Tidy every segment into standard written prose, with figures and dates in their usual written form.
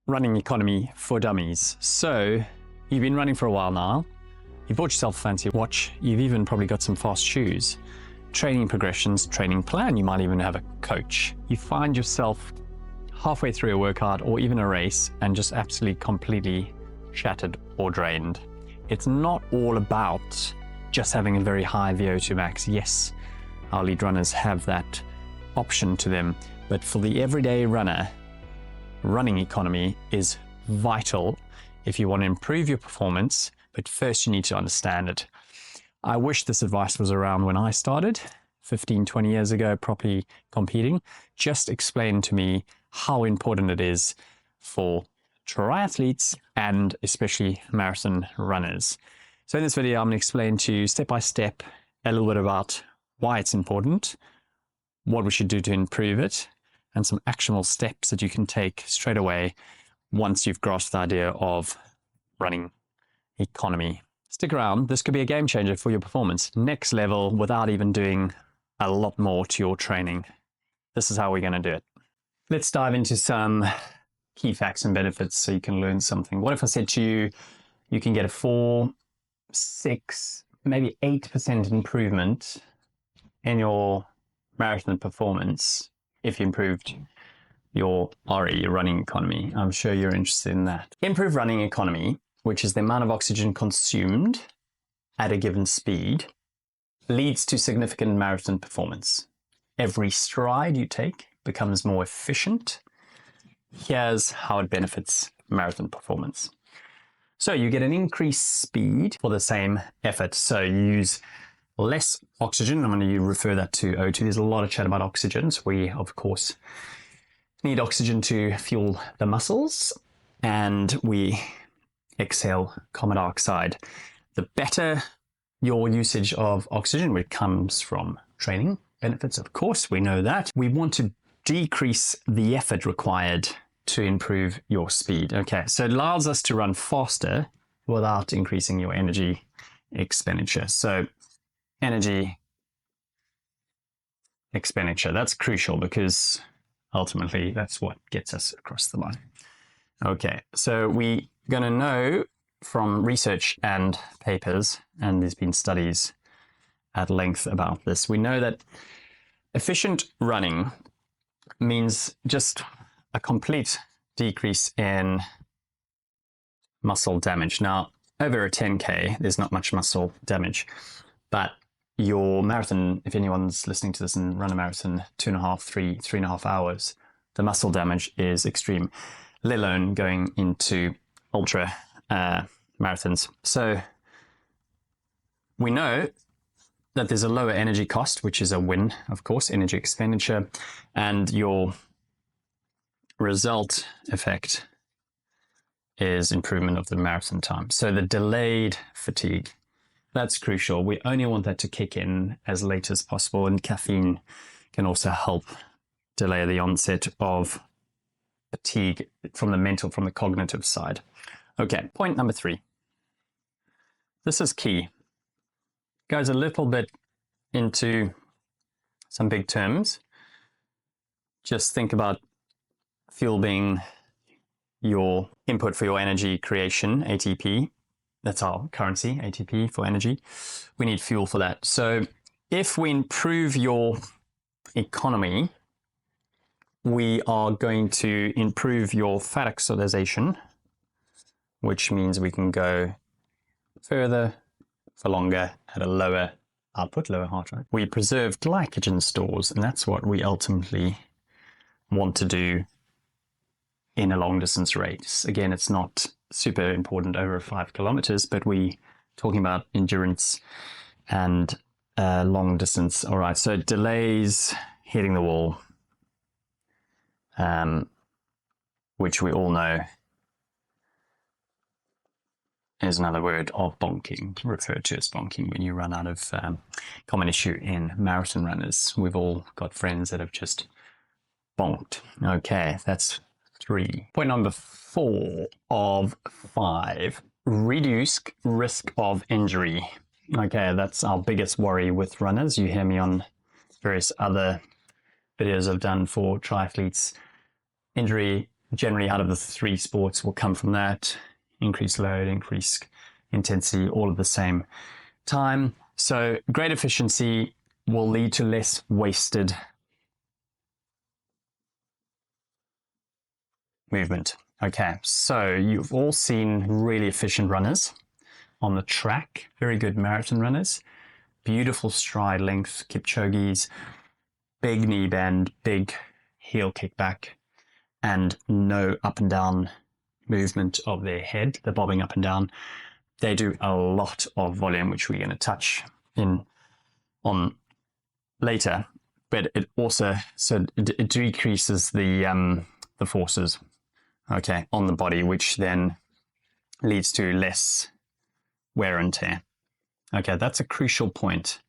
running economy for dummies. So you've been running for a while now. You bought yourself a fancy watch. You've even probably got some fast shoes. Training progressions, training plan. You might even have a coach. You find yourself halfway through a workout or even a race and just absolutely completely shattered or drained. It's not all about just having a very high VO2 max. Yes, our lead runners have that option to them, but for the everyday runner, running economy is vital if you want to improve your performance, but first you need to understand it. I wish this advice was around when I started 15, 20 years ago, properly competing. Just explain to me how important it is for triathletes and especially marathon runners. So in this video, I'm going to explain to you step by step a little bit about why it's important, what we should do to improve it, and some actionable steps that you can take straight away once you've grasped the idea of running economy. Stick around. This could be a game changer for your performance. Next level without even doing a lot more to your training. This is how we're going to do it. Let's dive into some key facts and benefits so you can learn something. What if I said to you, you can get a 4, 6, maybe 8% improvement in your marathon performance if you improved your RE, your running economy? I'm sure you're interested in that. Improved running economy, which is the amount of oxygen consumed at a given speed, leads to significant marathon performance. Every stride you take becomes more efficient. Here's how it benefits marathon performance. So you get an increased speed for the same effort. So you use less oxygen. I'm going to refer that to O2. There's a lot of chat about oxygen. So we, of course, need oxygen to fuel the muscles, and we exhale carbon dioxide. The better your usage of oxygen, which comes from training benefits, of course, we know that. We want to decrease the effort required to improve your speed. Okay, so it allows us to run faster without increasing your energy expenditure. So energy expenditure, that's crucial because ultimately that's what gets us across the line. Okay, so we're going to know from research and papers, and there's been studies at length about this, we know that efficient running means just a complete decrease in muscle damage. Now, over a 10K, there's not much muscle damage, but your marathon, if anyone's listening to this and run a marathon 2.5, 3.5 hours, the muscle damage is extreme, let alone going into ultra marathons. So we know that there's a lower energy cost, which is a win, of course, energy expenditure, and your result effect is improvement of the marathon time. So the delayed fatigue, that's crucial. We only want that to kick in as late as possible, and caffeine can also help delay the onset of fatigue from the mental, from the cognitive side. Okay, point number 3. This is key. Goes a little bit into some big terms. Just think about fuel being your input for your energy creation, ATP. That's our currency, ATP for energy. We need fuel for that. So if we improve your economy, we are going to improve your fat oxidation, which means we can go further for longer at a lower output, lower heart rate. We preserve glycogen stores, and that's what we ultimately want to do in a long distance race. Again, it's not super important over 5 kilometers, but we talking about endurance and long distance. All right, so delays hitting the wall, which we all know is another word of bonking, referred to as bonking when you run out of common issue in marathon runners. We've all got friends that have just bonked. Okay, that's 3. Point number 4 of 5, reduce risk of injury. Okay, that's our biggest worry with runners. You hear me on various other videos I've done for triathletes. Injury generally out of the three sports will come from that. Increased load, increased intensity, all at the same time. So great efficiency will lead to less wasted movement. Okay, so you've all seen really efficient runners on the track, very good marathon runners, beautiful stride length, Kipchoge's, big knee bend, big heel kickback, and no up and down movement of their head, the bobbing up and down. They do a lot of volume, which we're going to touch on later, but it also, so it decreases the forces, okay, on the body, which then leads to less wear and tear. Okay, that's a crucial point,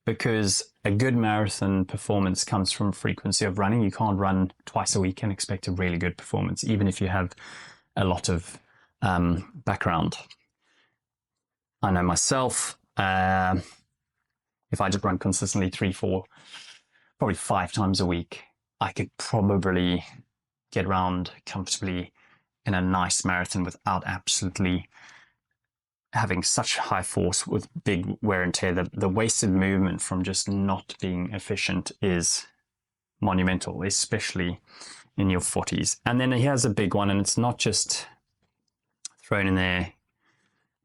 because a good marathon performance comes from frequency of running. You can't run twice a week and expect a really good performance, even if you have a lot of background. I know myself, if I just run consistently 3, 4, probably 5 times a week, I could probably get around comfortably in a nice marathon without absolutely having such high force with big wear and tear. The wasted movement from just not being efficient is monumental, especially in your 40s. And then here's a big one, and it's not just thrown in there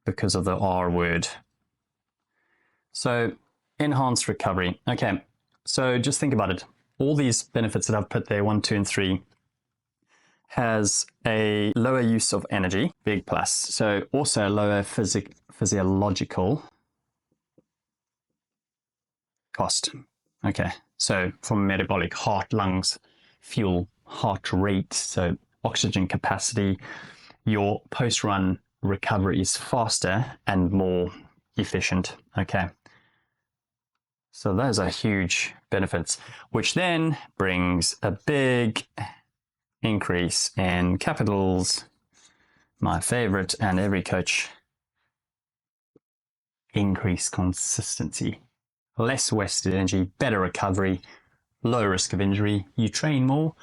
because of the R word. So enhanced recovery. Okay, so just think about it. All these benefits that I've put there, 1, 2, and 3, has a lower use of energy, big plus. So also a lower physiological cost. Okay, so from metabolic, heart, lungs, fuel, heart rate, so oxygen capacity, your post-run recovery is faster and more efficient. Okay, so those are huge benefits, which then brings a big increase in capitals, my favorite, and every coach: increased consistency, less wasted energy, better recovery, low risk of injury. You train more,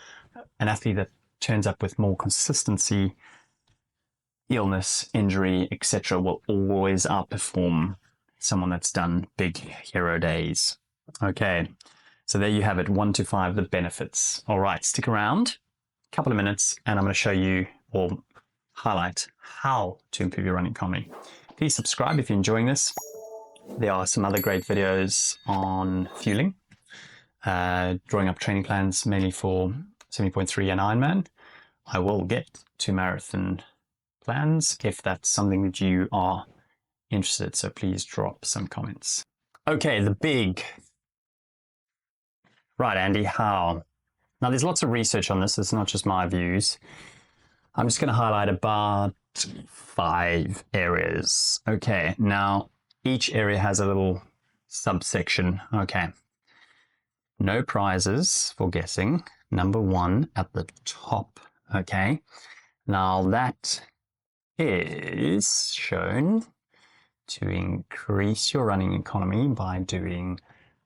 an athlete that turns up with more consistency, illness, injury, etc., will always outperform someone that's done big hero days. Okay, so there you have it, 1 to 5, the benefits. All right, stick around a couple of minutes and I'm going to show you or highlight how to improve your running economy. Please subscribe if you're enjoying this. There are some other great videos on fueling, drawing up training plans mainly for 70.3 and Ironman. I will get to marathon plans if that's something that you are interested, so please drop some comments. Okay, the big. Right, Andy, how? Now there's lots of research on this, it's not just my views. I'm just going to highlight about 5 areas. Okay, now each area has a little subsection. Okay, no prizes for guessing. Number 1 at the top. Okay, now that is shown to increase your running economy by doing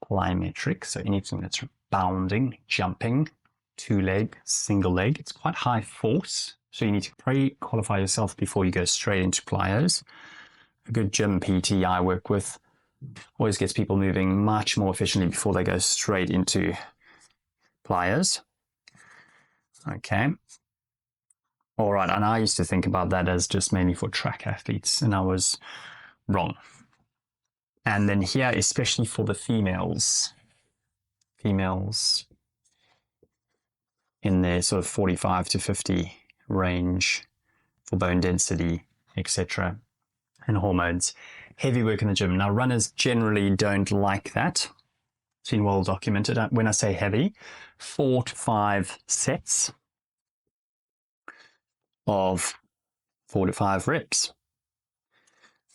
plyometrics, so anything that's bounding, jumping, 2-leg, single leg. It's quite high force, so you need to pre-qualify yourself before you go straight into plyos. A good gym PT I work with always gets people moving much more efficiently before they go straight into plyos. Okay. All right, and I used to think about that as just mainly for track athletes, and I was wrong. And then here, especially for the females in their sort of 45 to 50 range for bone density, etc., and hormones, heavy work in the gym. Now, runners generally don't like that. It's been well documented. When I say heavy, 4 to 5 sets of 4 to 5 reps.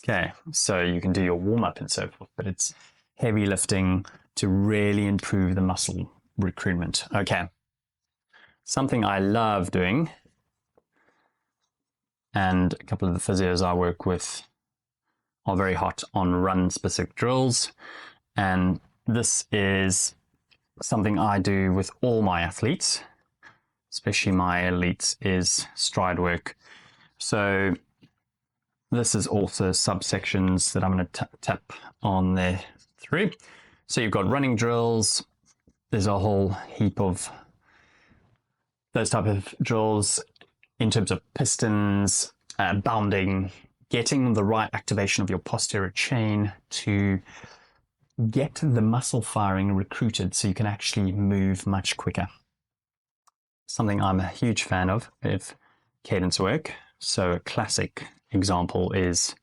Okay, so you can do your warm-up and so forth, but it's heavy lifting to really improve the muscle recruitment. Okay, something I love doing, and a couple of the physios I work with are very hot on run-specific drills, and this is something I do with all my athletes. especially my elites, is stride work. So this is also subsections that I'm going to tap on there through. So you've got running drills. There's a whole heap of those type of drills in terms of pistons, bounding, getting the right activation of your posterior chain to get the muscle firing recruited so you can actually move much quicker. Something I'm a huge fan of cadence work. So a classic example is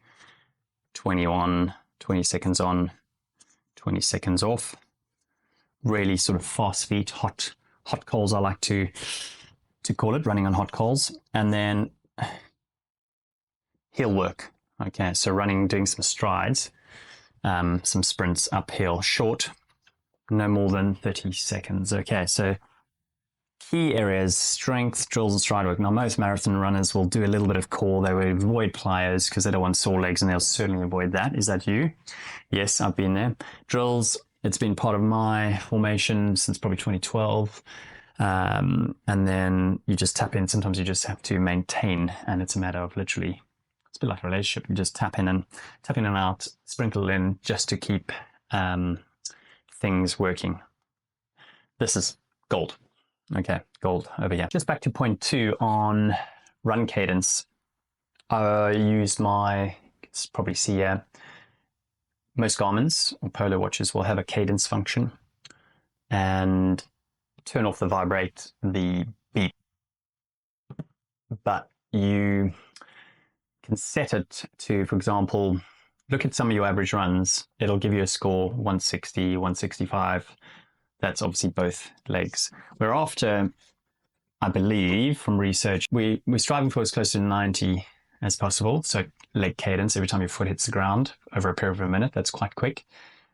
20 on, 20 seconds on, 20 seconds off. Really sort of fast feet, hot coals, I like to call it, running on hot coals. And then heel work. Okay, so running, doing some strides, some sprints uphill, short, no more than 30 seconds. Okay, so key areas, strength, drills, and stride work. Now, most marathon runners will do a little bit of core. They will avoid plyos because they don't want sore legs, and they'll certainly avoid that. Is that you? Yes, I've been there. Drills, it's been part of my formation since probably 2012. And then you just tap in. Sometimes you just have to maintain, and it's a matter of literally, it's a bit like a relationship. You just tap in and out, sprinkle in just to keep things working. This is gold. Okay, gold over here. Just back to point 2 on run cadence. I used my, it's probably see here, most Garmin's or Polo watches will have a cadence function, and turn off the vibrate, the beep, but you can set it to, for example, look at some of your average runs. It'll give you a score 160, 165. That's obviously both legs. We're after, I believe from research, we're striving for as close to 90 as possible. So leg cadence, every time your foot hits the ground over a period of a minute, that's quite quick.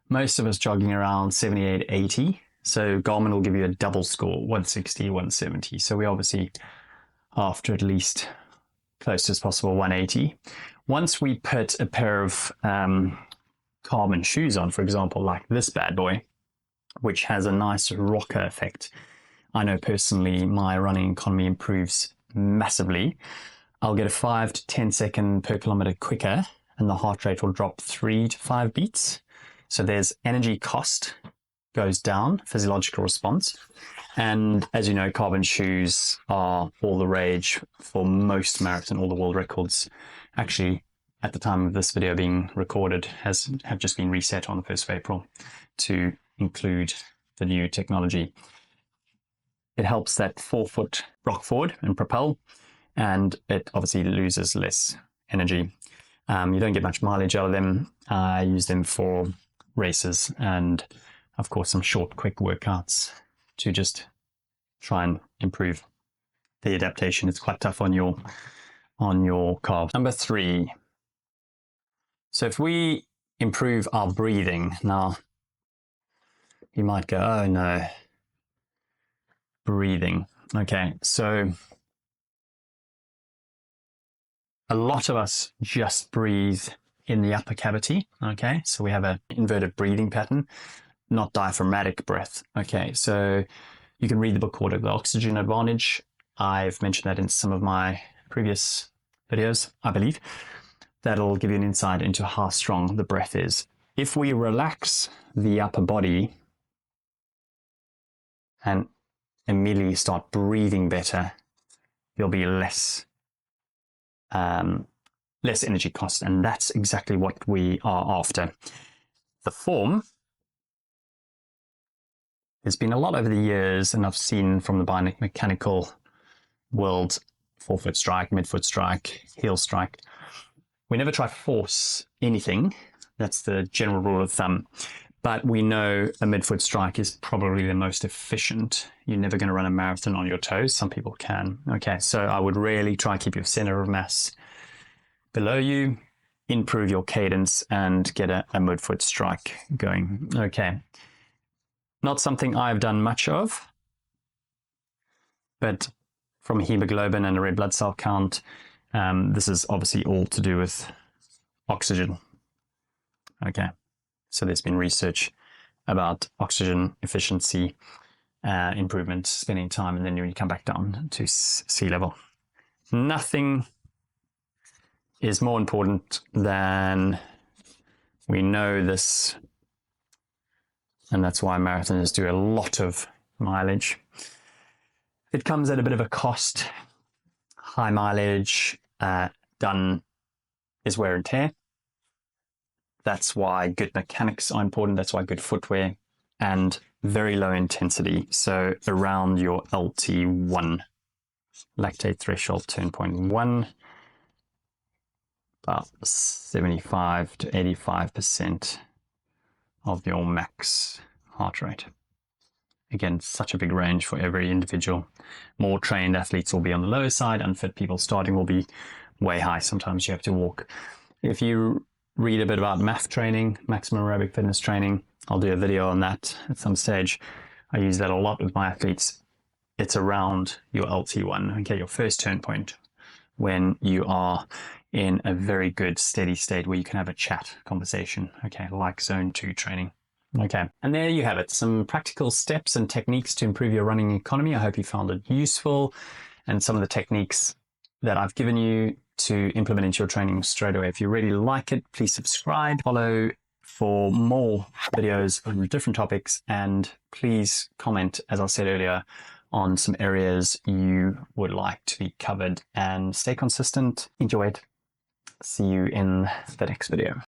Most of us jogging around 78, 80. So Garmin will give you a double score, 160, 170. So we're obviously after at least close as possible 180. Once we put a pair of carbon shoes on, for example, like this bad boy, which has a nice rocker effect. I know personally my running economy improves massively. I'll get a 5 to 10 second per kilometer quicker, and the heart rate will drop 3 to 5 beats. So there's energy cost goes down, physiological response. And as you know, carbon shoes are all the rage for most marathon. All the world records, actually, at the time of this video being recorded, have just been reset on the 1st of April to include the new technology. It helps that forefoot rock forward and propel, and it obviously loses less energy. You don't get much mileage out of them. I use them for races and, of course, some short, quick workouts to just try and improve the adaptation. It's quite tough on your calves. Number 3. So if we improve our breathing, now you might go, oh no, breathing. Okay, so a lot of us just breathe in the upper cavity. Okay, so we have an inverted breathing pattern, not diaphragmatic breath. Okay, so you can read the book called The Oxygen Advantage. I've mentioned that in some of my previous videos, I believe. That'll give you an insight into how strong the breath is. If we relax the upper body and immediately start breathing better, there'll be less energy cost, and that's exactly what we are after. The form, there's been a lot over the years, and I've seen from the biomechanical world, forefoot strike, midfoot strike, heel strike. We never try to force anything. That's the general rule of thumb. But we know a midfoot strike is probably the most efficient. You're never going to run a marathon on your toes. Some people can. Okay, so I would really try and keep your center of mass below you, improve your cadence, and get a midfoot strike going. Okay, not something I've done much of, but from hemoglobin and a red blood cell count, this is obviously all to do with oxygen. Okay, so there's been research about oxygen efficiency improvement, spending time, and then you come back down to sea level. Nothing is more important than, we know this, and that's why marathoners do a lot of mileage. It comes at a bit of a cost. High mileage done is wear and tear. That's why good mechanics are important. That's why good footwear, and very low intensity. So around your LT1, lactate threshold, turn point 1, about 75 to 85% of your max heart rate. Again, such a big range for every individual. More trained athletes will be on the lower side. Unfit people starting will be way high. Sometimes you have to walk. If you read a bit about MAF training, maximum aerobic fitness training, I'll do a video on that at some stage. I use that a lot with my athletes. It's around your LT1, okay, your first turn point, when you are in a very good steady state where you can have a chat, conversation, okay, like zone 2 training. Okay, and there you have it. Some practical steps and techniques to improve your running economy. I hope you found it useful, and some of the techniques that I've given you to implement into your training straight away. If you really like it, please subscribe, follow for more videos on different topics, and please comment, as I said earlier, on some areas you would like to be covered, and stay consistent. Enjoy it. See you in the next video.